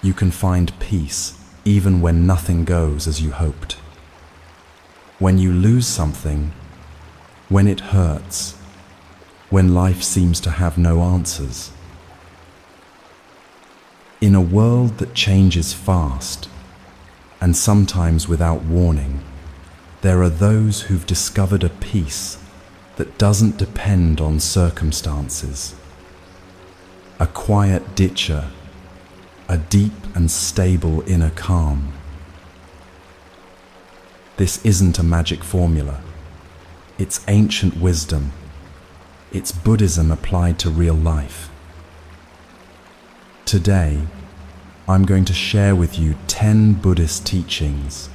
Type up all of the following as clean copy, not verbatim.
You can find peace even when nothing goes as you hoped. When you lose something, when it hurts, when life seems to have no answers. In a world that changes fast, and sometimes without warning, there are those who've discovered a peace that doesn't depend on circumstances. A quiet ditcher, a deep and stable inner calm. This isn't a magic formula. It's ancient wisdom. It's Buddhism applied to real life. Today, I'm going to share with you 10 Buddhist teachings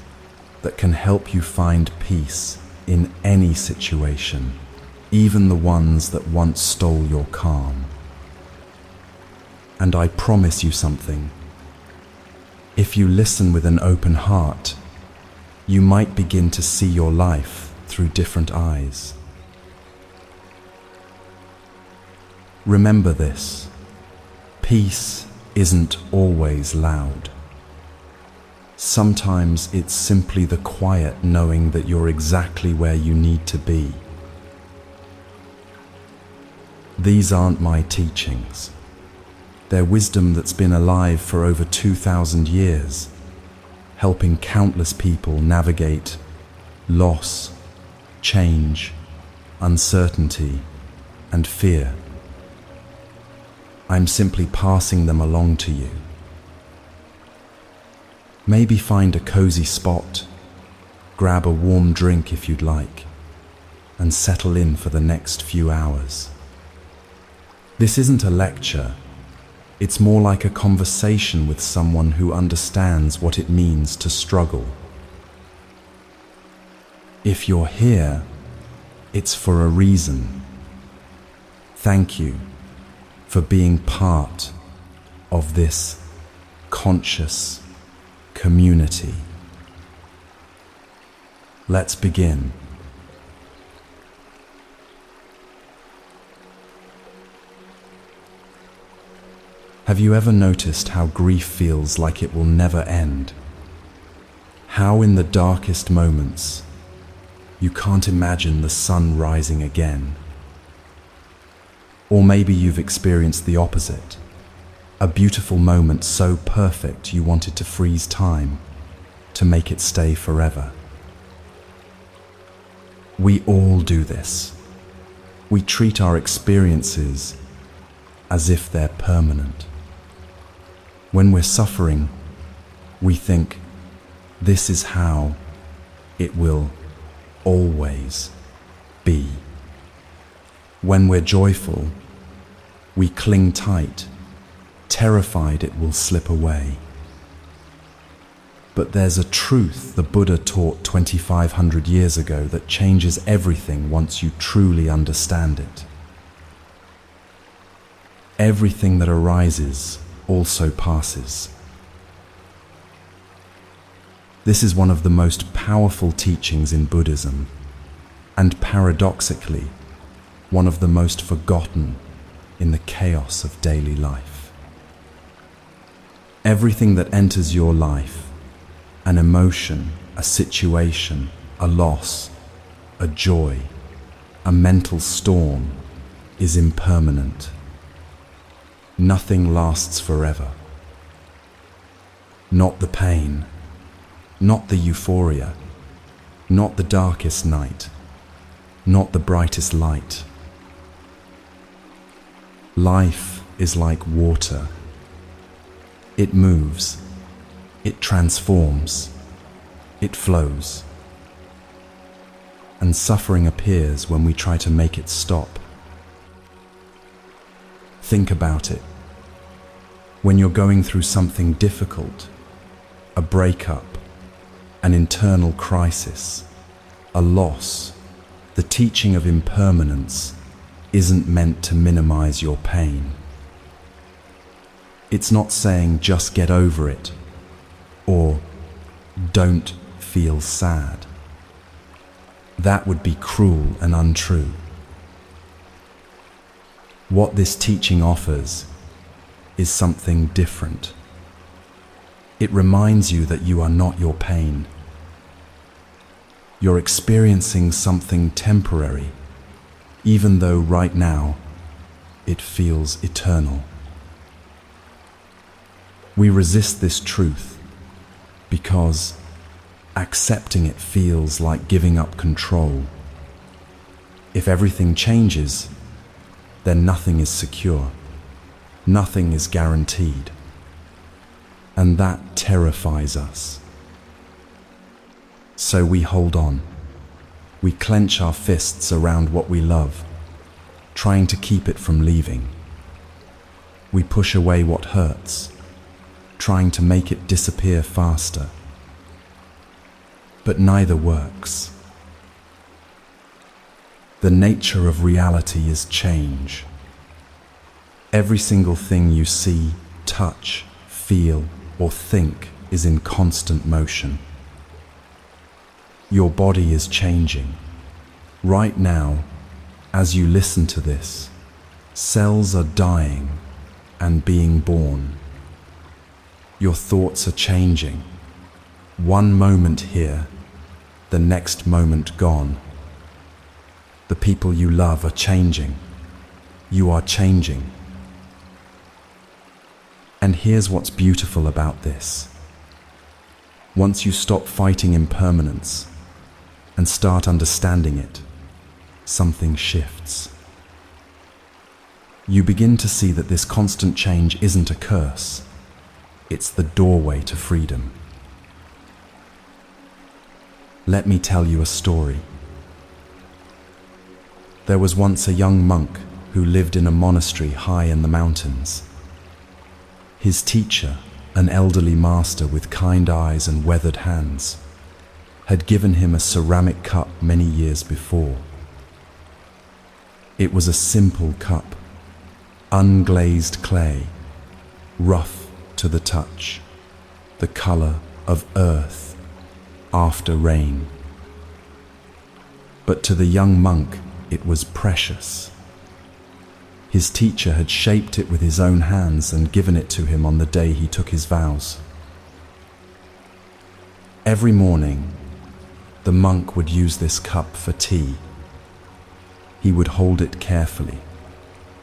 that can help you find peace in any situation, even the ones that once stole your calm. And I promise you something. If you listen with an open heart, you might begin to see your life through different eyes. Remember this: peace isn't always loud. Sometimes it's simply the quiet knowing that you're exactly where you need to be. These aren't my teachings. They're wisdom that's been alive for over 2,000 years, helping countless people navigate loss, change, uncertainty, and fear. I'm simply passing them along to you. Maybe find a cozy spot, grab a warm drink if you'd like, and settle in for the next few hours. This isn't a lecture. It's more like a conversation with someone who understands what it means to struggle. If you're here, it's for a reason. Thank you for being part of this conscious community. Let's begin. Have you ever noticed how grief feels like it will never end? How in the darkest moments, you can't imagine the sun rising again? Or maybe you've experienced the opposite, a beautiful moment so perfect you wanted to freeze time, to make it stay forever. We all do this. We treat our experiences as if they're permanent. When we're suffering, we think, this is how it will always be. When we're joyful, we cling tight, terrified it will slip away. But there's a truth the Buddha taught 2,500 years ago that changes everything once you truly understand it. Everything that arises also passes. This is one of the most powerful teachings in Buddhism, and paradoxically, one of the most forgotten in the chaos of daily life. Everything that enters your life, an emotion, a situation, a loss, a joy, a mental storm, is impermanent. Nothing lasts forever. Not the pain, not the euphoria, not the darkest night, not the brightest light. Life is like water. It moves, it transforms, it flows. And suffering appears when we try to make it stop. Think about it. When you're going through something difficult, a breakup, an internal crisis, a loss, the teaching of impermanence isn't meant to minimize your pain. It's not saying just get over it or don't feel sad. That would be cruel and untrue. What this teaching offers is something different. It reminds you that you are not your pain. You're experiencing something temporary, even though right now it feels eternal. We resist this truth because accepting it feels like giving up control. If everything changes, then nothing is secure, nothing is guaranteed, and that terrifies us. So we hold on. We clench our fists around what we love, trying to keep it from leaving. We push away what hurts, trying to make it disappear faster. But neither works. The nature of reality is change. Every single thing you see, touch, feel, or think is in constant motion. Your body is changing. Right now, as you listen to this, cells are dying and being born. Your thoughts are changing. One moment here, the next moment gone. The people you love are changing. You are changing. And here's what's beautiful about this. Once you stop fighting impermanence and start understanding it, something shifts. You begin to see that this constant change isn't a curse. It's the doorway to freedom. Let me tell you a story. There was once a young monk who lived in a monastery high in the mountains. His teacher, an elderly master with kind eyes and weathered hands, had given him a ceramic cup many years before. It was a simple cup, unglazed clay, rough to the touch, the color of earth after rain. But to the young monk, it was precious. His teacher had shaped it with his own hands and given it to him on the day he took his vows. Every morning, the monk would use this cup for tea. He would hold it carefully,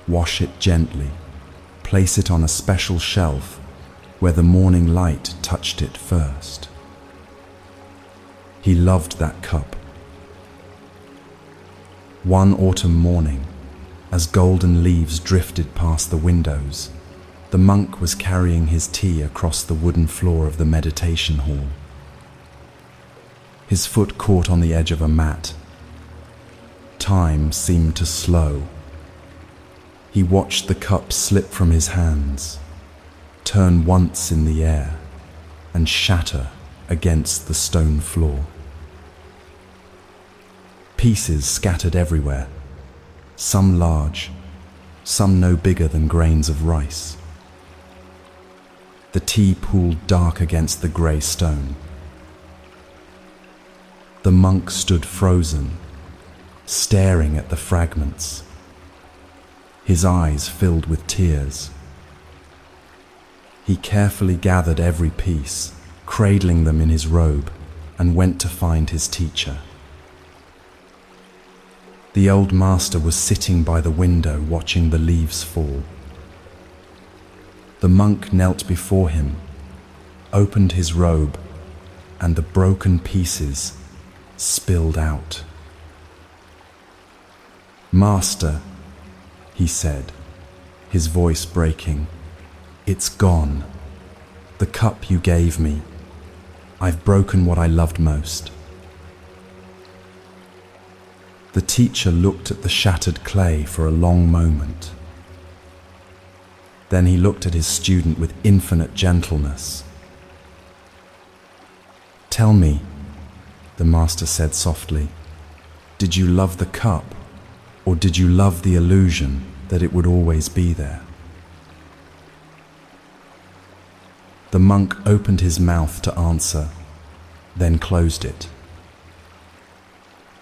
wash it gently, place it on a special shelf where the morning light touched it first. He loved that cup. One autumn morning, as golden leaves drifted past the windows, the monk was carrying his tea across the wooden floor of the meditation hall. His foot caught on the edge of a mat. Time seemed to slow. He watched the cup slip from his hands, turn once in the air, and shatter against the stone floor. Pieces scattered everywhere, some large, some no bigger than grains of rice. The tea pooled dark against the grey stone. The monk stood frozen, staring at the fragments, his eyes filled with tears. He carefully gathered every piece, cradling them in his robe, and went to find his teacher. The old master was sitting by the window watching the leaves fall. The monk knelt before him, opened his robe, and the broken pieces spilled out. "Master," he said, his voice breaking, "it's gone. The cup you gave me. I've broken what I loved most." The teacher looked at the shattered clay for a long moment. Then he looked at his student with infinite gentleness. "Tell me," the master said softly, "did you love the cup, or did you love the illusion that it would always be there?" The monk opened his mouth to answer, then closed it.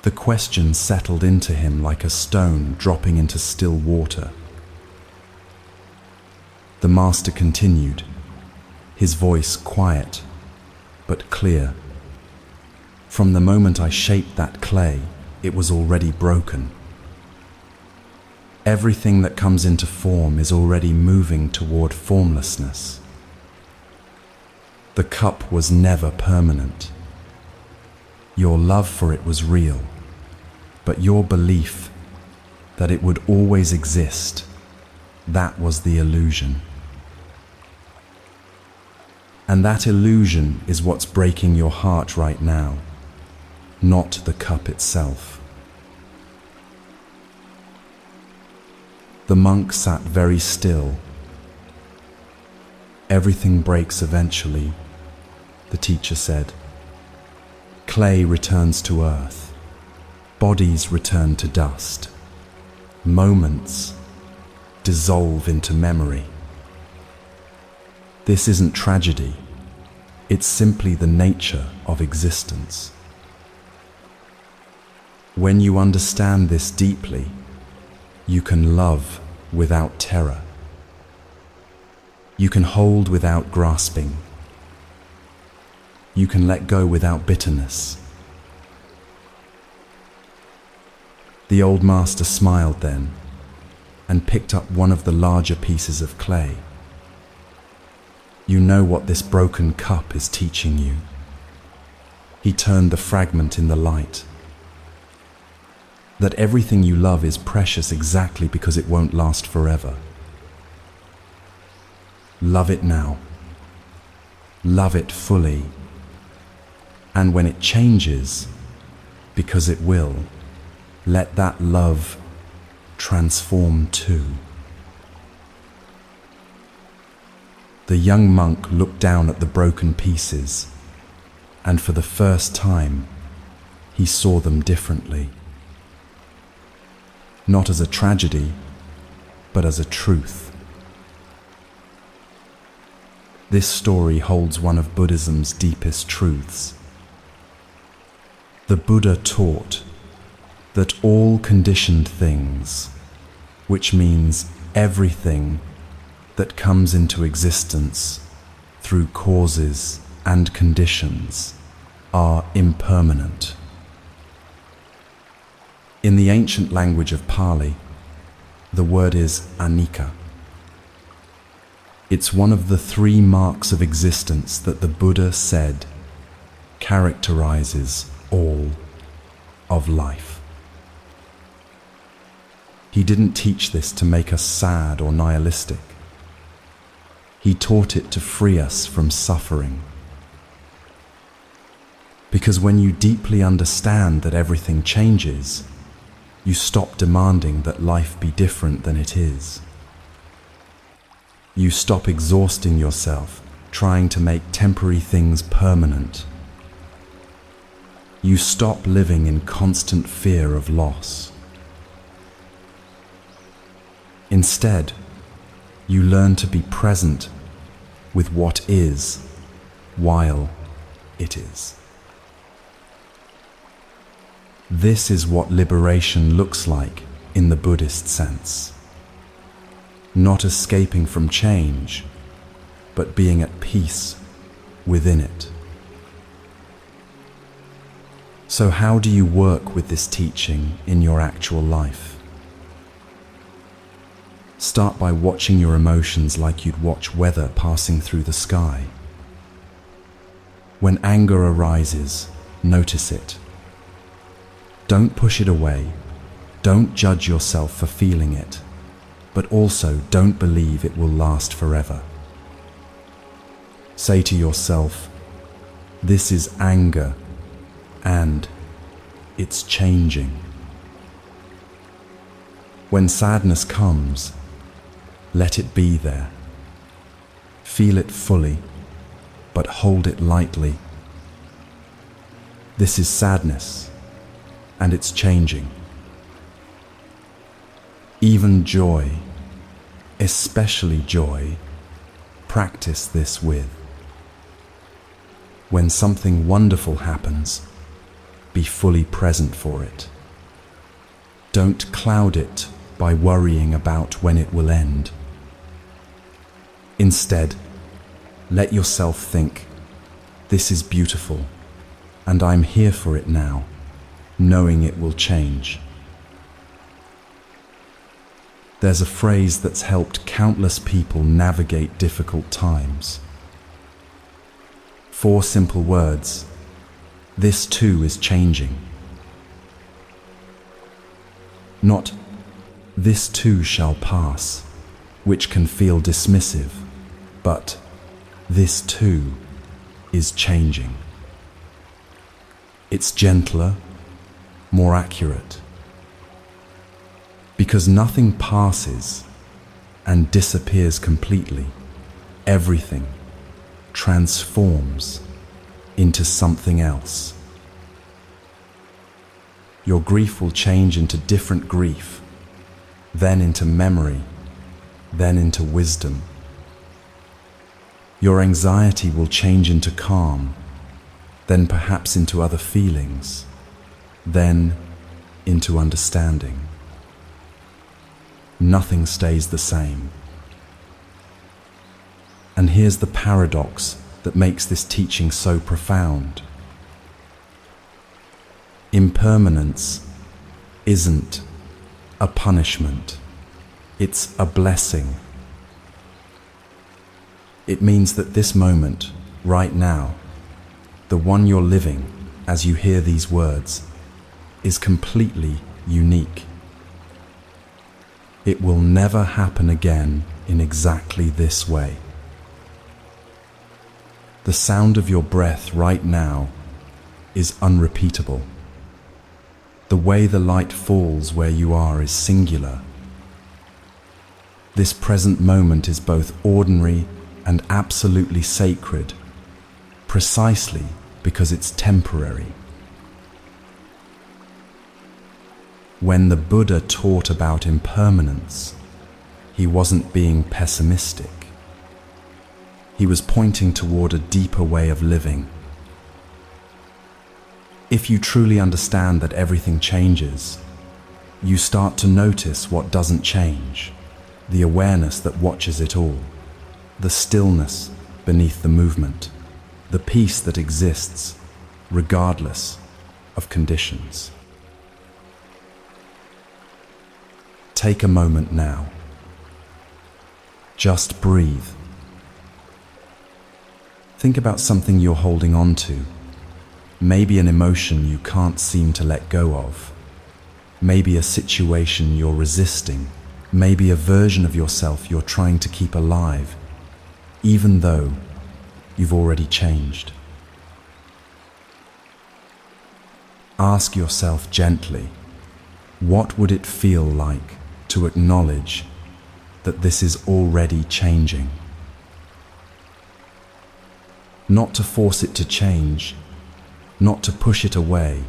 The question settled into him like a stone dropping into still water. The master continued, his voice quiet but clear. From the moment I shaped that clay, it was already broken. Everything that comes into form is already moving toward formlessness. The cup was never permanent. Your love for it was real, but your belief that it would always exist, that was the illusion. And that illusion is what's breaking your heart right now, not the cup itself. The monk sat very still. Everything breaks eventually, the teacher said. Clay returns to earth. Bodies return to dust. Moments dissolve into memory. This isn't tragedy. It's simply the nature of existence. When you understand this deeply, you can love without terror. You can hold without grasping. You can let go without bitterness. The old master smiled then and picked up one of the larger pieces of clay. You know what this broken cup is teaching you. He turned the fragment in the light. That everything you love is precious exactly because it won't last forever. Love it now. Love it fully. And when it changes, because it will, let that love transform too. The young monk looked down at the broken pieces, and for the first time, he saw them differently. Not as a tragedy, but as a truth. This story holds one of Buddhism's deepest truths. The Buddha taught that all conditioned things, which means everything that comes into existence through causes and conditions, are impermanent. In the ancient language of Pali, the word is anicca. It's one of the 3 marks of existence that the Buddha said characterizes all of life. He didn't teach this to make us sad or nihilistic. He taught it to free us from suffering. Because when you deeply understand that everything changes, you stop demanding that life be different than it is. You stop exhausting yourself trying to make temporary things permanent. You stop living in constant fear of loss. Instead, you learn to be present with what is while it is. This is what liberation looks like in the Buddhist sense. Not escaping from change, but being at peace within it. So how do you work with this teaching in your actual life? Start by watching your emotions like you'd watch weather passing through the sky. When anger arises, notice it. Don't push it away. Don't judge yourself for feeling it, but also don't believe it will last forever. Say to yourself, this is anger and it's changing. When sadness comes, let it be there. Feel it fully, but hold it lightly. This is sadness, and it's changing. Even joy, especially joy, practice this with. When something wonderful happens, be fully present for it. Don't cloud it by worrying about when it will end. Instead, Let yourself think, this is beautiful, and I'm here for it now, knowing it will change. There's a phrase that's helped countless people navigate difficult times. 4 simple words: this too is changing. Not, this too shall pass, which can feel dismissive, but this too is changing. It's gentler, more accurate. Because nothing passes and disappears completely. Everything transforms into something else. Your grief will change into different grief, then into memory, then into wisdom. Your anxiety will change into calm, then perhaps into other feelings, then into understanding. Nothing stays the same. And here's the paradox that makes this teaching so profound. Impermanence isn't a punishment, it's a blessing. It means that this moment, right now, the one you're living as you hear these words, is completely unique. It will never happen again in exactly this way. The sound of your breath right now is unrepeatable. The way the light falls where you are is singular. This present moment is both ordinary and absolutely sacred, precisely because it's temporary. When the Buddha taught about impermanence, he wasn't being pessimistic. He was pointing toward a deeper way of living. If you truly understand that everything changes, you start to notice what doesn't change, the awareness that watches it all, the stillness beneath the movement, the peace that exists regardless of conditions. Take a moment now. Just breathe. Think about something you're holding on to. Maybe an emotion you can't seem to let go of. Maybe a situation you're resisting. Maybe a version of yourself you're trying to keep alive, even though you've already changed. Ask yourself gently, what would it feel like to acknowledge that this is already changing? Not to force it to change, not to push it away,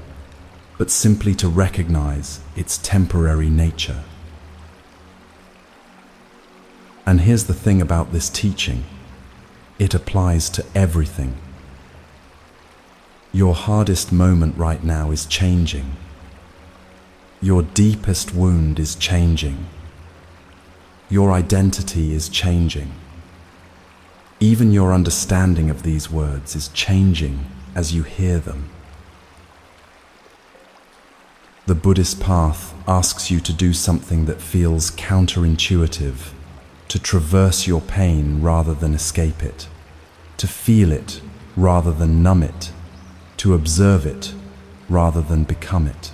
but simply to recognize its temporary nature. And here's the thing about this teaching, it applies to everything. Your hardest moment right now is changing. Your deepest wound is changing. Your identity is changing. Even your understanding of these words is changing as you hear them. The Buddhist path asks you to do something that feels counterintuitive, to traverse your pain rather than escape it, to feel it rather than numb it, to observe it rather than become it.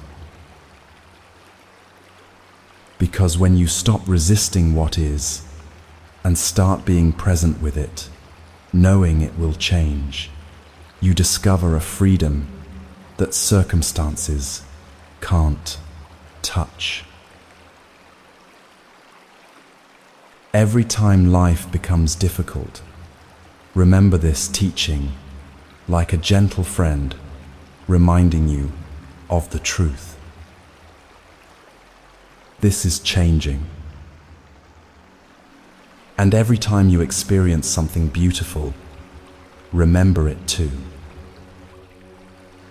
Because when you stop resisting what is and start being present with it, knowing it will change, you discover a freedom that circumstances can't touch. Every time life becomes difficult, remember this teaching like a gentle friend reminding you of the truth. This is changing. And every time you experience something beautiful, remember it too.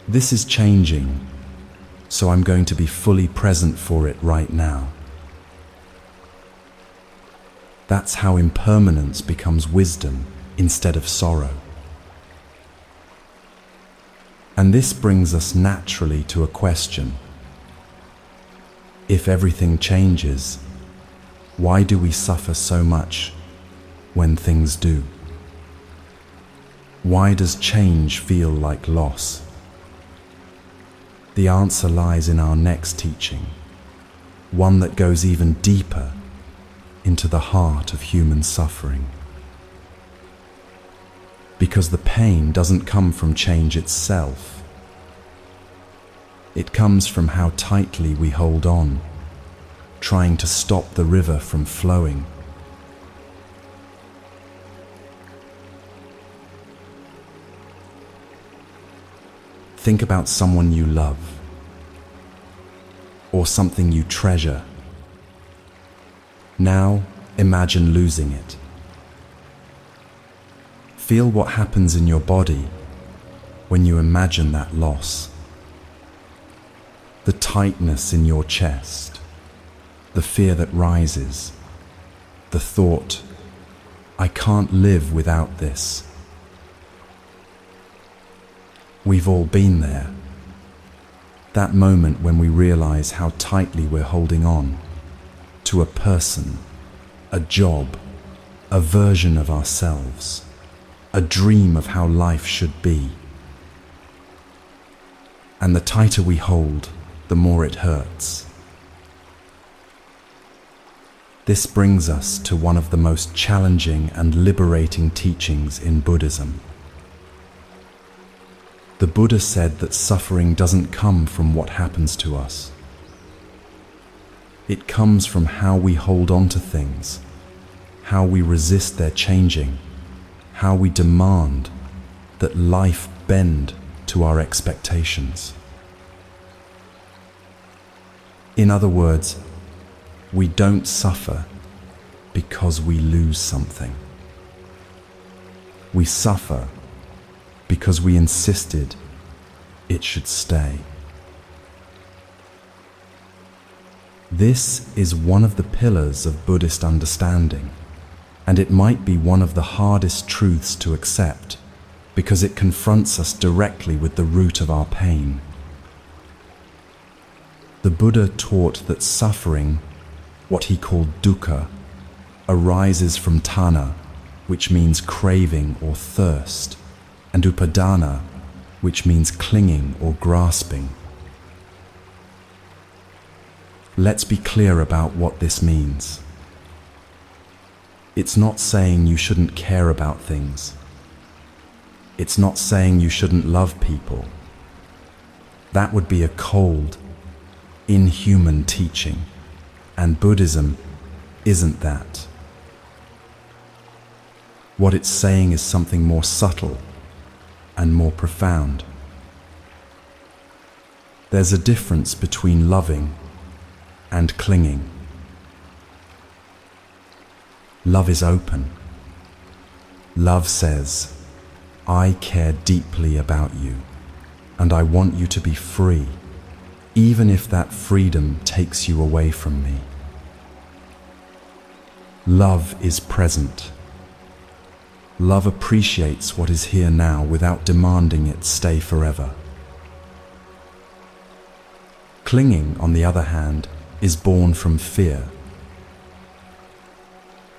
This is changing, so I'm going to be fully present for it right now. That's how impermanence becomes wisdom instead of sorrow. And this brings us naturally to a question. If everything changes, why do we suffer so much when things do? Why does change feel like loss? The answer lies in our next teaching, one that goes even deeper into the heart of human suffering. Because the pain doesn't come from change itself. It comes from how tightly we hold on, trying to stop the river from flowing. Think about someone you love, or something you treasure. Now imagine losing it. Feel what happens in your body when you imagine that loss. The tightness in your chest, the fear that rises, the thought, I can't live without this. We've all been there. That moment when we realize how tightly we're holding on to a person, a job, a version of ourselves, a dream of how life should be. And the tighter we hold, the more it hurts. This brings us to one of the most challenging and liberating teachings in Buddhism. The Buddha said that suffering doesn't come from what happens to us. It comes from how we hold on to things, how we resist their changing, how we demand that life bend to our expectations. In other words, we don't suffer because we lose something. We suffer because we insisted it should stay. This is one of the pillars of Buddhist understanding, and it might be one of the hardest truths to accept because it confronts us directly with the root of our pain. The Buddha taught that suffering, what he called dukkha, arises from tanha, which means craving or thirst, and upadana, which means clinging or grasping. Let's be clear about what this means. It's not saying you shouldn't care about things. It's not saying you shouldn't love people. That would be a cold, inhuman teaching, and Buddhism isn't that. What it's saying is something more subtle and more profound. There's a difference between loving and clinging. Love is open. Love says, I care deeply about you, and I want you to be free, even if that freedom takes you away from me. Love is present. Love appreciates what is here now without demanding it stay forever. Clinging, on the other hand, is born from fear.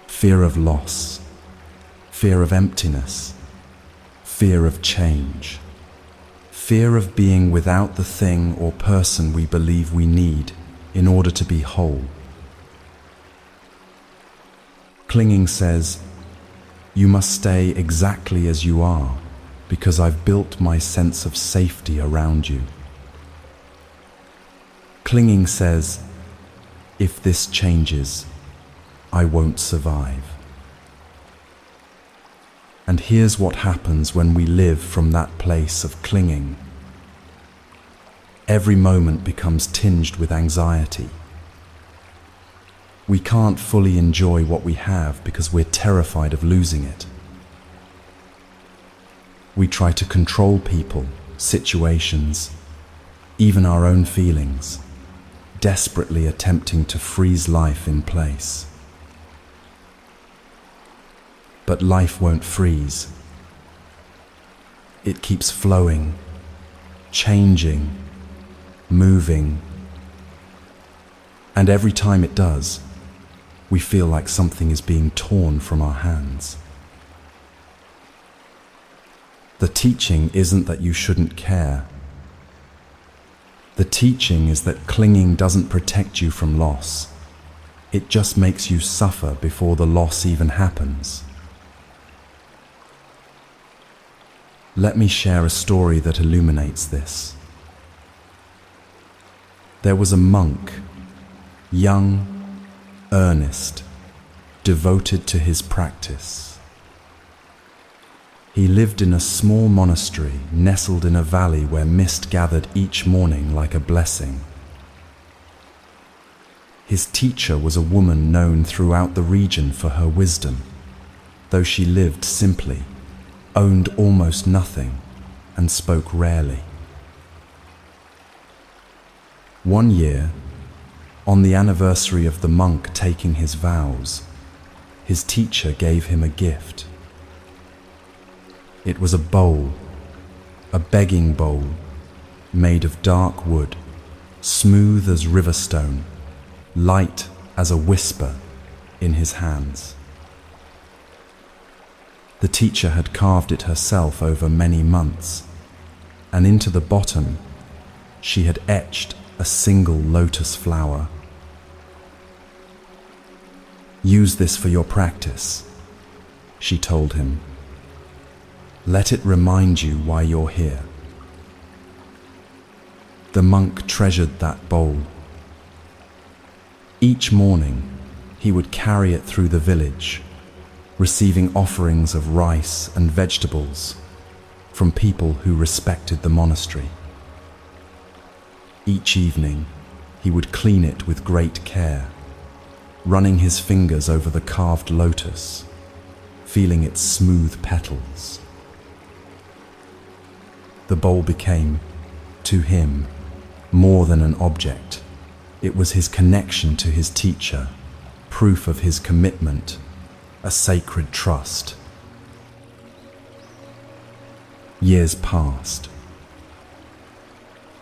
Fear of loss, fear of emptiness, fear of change, fear of being without the thing or person we believe we need in order to be whole. Clinging says, you must stay exactly as you are because I've built my sense of safety around you. Clinging says, if this changes, I won't survive. And here's what happens when we live from that place of clinging. Every moment becomes tinged with anxiety. We can't fully enjoy what we have because we're terrified of losing it. We try to control people, situations, even our own feelings, desperately attempting to freeze life in place. But life won't freeze. It keeps flowing, changing, moving. And every time it does, we feel like something is being torn from our hands. The teaching isn't that you shouldn't care. The teaching is that clinging doesn't protect you from loss. It just makes you suffer before the loss even happens. Let me share a story that illuminates this. There was a monk, young, earnest, devoted to his practice. He lived in a small monastery nestled in a valley where mist gathered each morning like a blessing. His teacher was a woman known throughout the region for her wisdom, though she lived simply, owned almost nothing, and spoke rarely. One year, on the anniversary of the monk taking his vows, his teacher gave him a gift. It was a bowl, a begging bowl, made of dark wood, smooth as river stone, light as a whisper in his hands. The teacher had carved it herself over many months, and into the bottom she had etched a single lotus flower. "Use this for your practice," she told him. "Let it remind you why you're here." The monk treasured that bowl. Each morning, he would carry it through the village, receiving offerings of rice and vegetables from people who respected the monastery. Each evening, he would clean it with great care, running his fingers over the carved lotus, feeling its smooth petals. The bowl became, to him, more than an object. It was his connection to his teacher, proof of his commitment, a sacred trust. Years passed.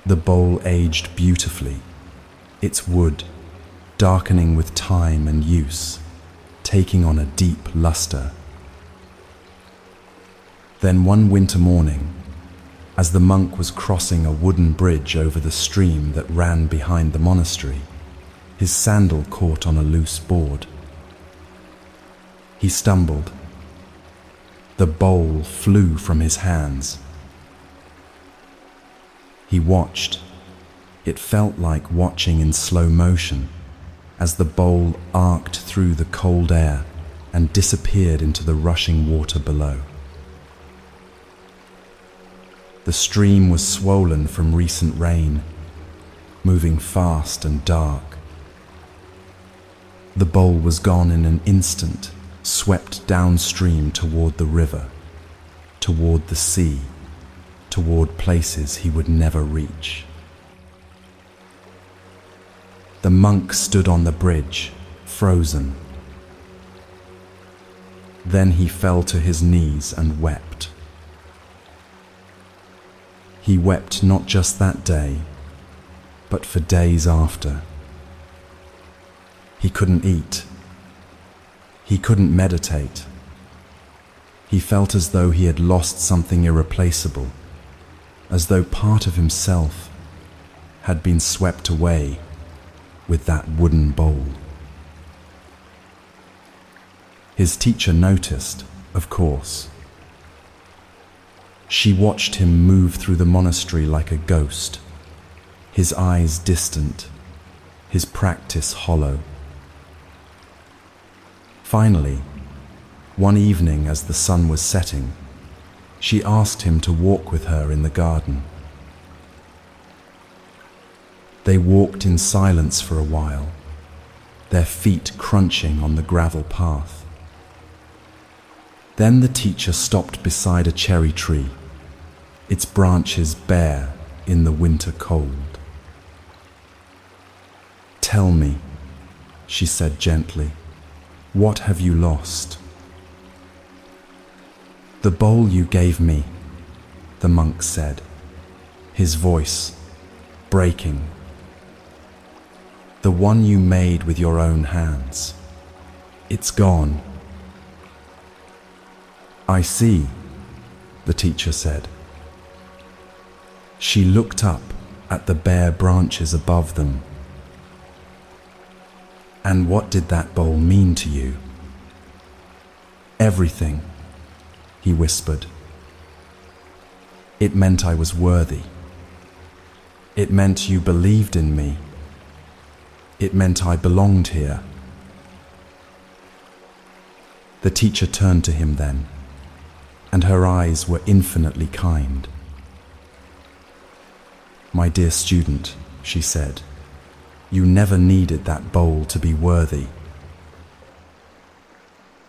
The bowl aged beautifully, its wood darkening with time and use, taking on a deep luster. Then one winter morning, as the monk was crossing a wooden bridge over the stream that ran behind the monastery, his sandal caught on a loose board. He stumbled. The bowl flew from his hands. He watched. It felt like watching in slow motion as the bowl arced through the cold air and disappeared into the rushing water below. The stream was swollen from recent rain, moving fast and dark. The bowl was gone in an instant, swept downstream toward the river, toward the sea, toward places he would never reach. The monk stood on the bridge, frozen. Then he fell to his knees and wept. He wept not just that day, but for days after. He couldn't eat. He couldn't meditate. He felt as though he had lost something irreplaceable, as though part of himself had been swept away with that wooden bowl. His teacher noticed, of course. She watched him move through the monastery like a ghost, his eyes distant, his practice hollow. Finally, one evening as the sun was setting, she asked him to walk with her in the garden. They walked in silence for a while, their feet crunching on the gravel path. Then the teacher stopped beside a cherry tree, its branches bare in the winter cold. "Tell me," she said gently, "what have you lost?" The bowl you gave me, the monk said, his voice breaking. The one you made with your own hands. It's gone. I see, the teacher said. She looked up at the bare branches above them. And what did that bowl mean to you? Everything, he whispered. It meant I was worthy. It meant you believed in me. It meant I belonged here. The teacher turned to him then, and her eyes were infinitely kind. My dear student, she said, you never needed that bowl to be worthy.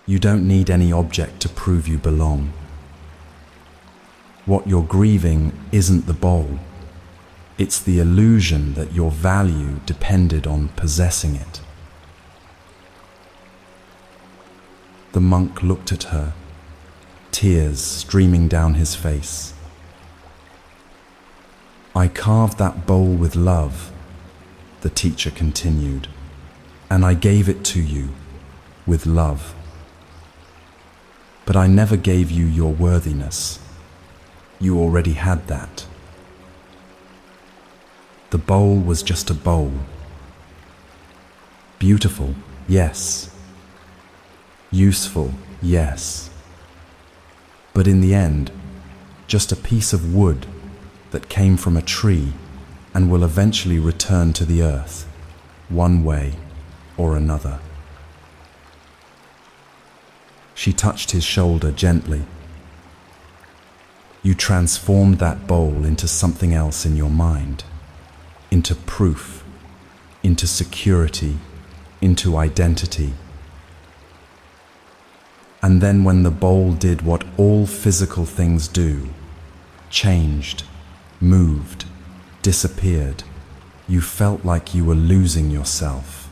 You don't need any object to prove you belong. What you're grieving isn't the bowl. It's the illusion that your value depended on possessing it. The monk looked at her, tears streaming down his face. I carved that bowl with love, the teacher continued, and I gave it to you with love. But I never gave you your worthiness. You already had that. The bowl was just a bowl. Beautiful, yes. Useful, yes. But in the end, just a piece of wood that came from a tree and will eventually return to the earth, one way or another. She touched his shoulder gently. You transformed that bowl into something else in your mind, into proof, into security, into identity. And then when the bowl did what all physical things do, changed, moved, disappeared, you felt like you were losing yourself.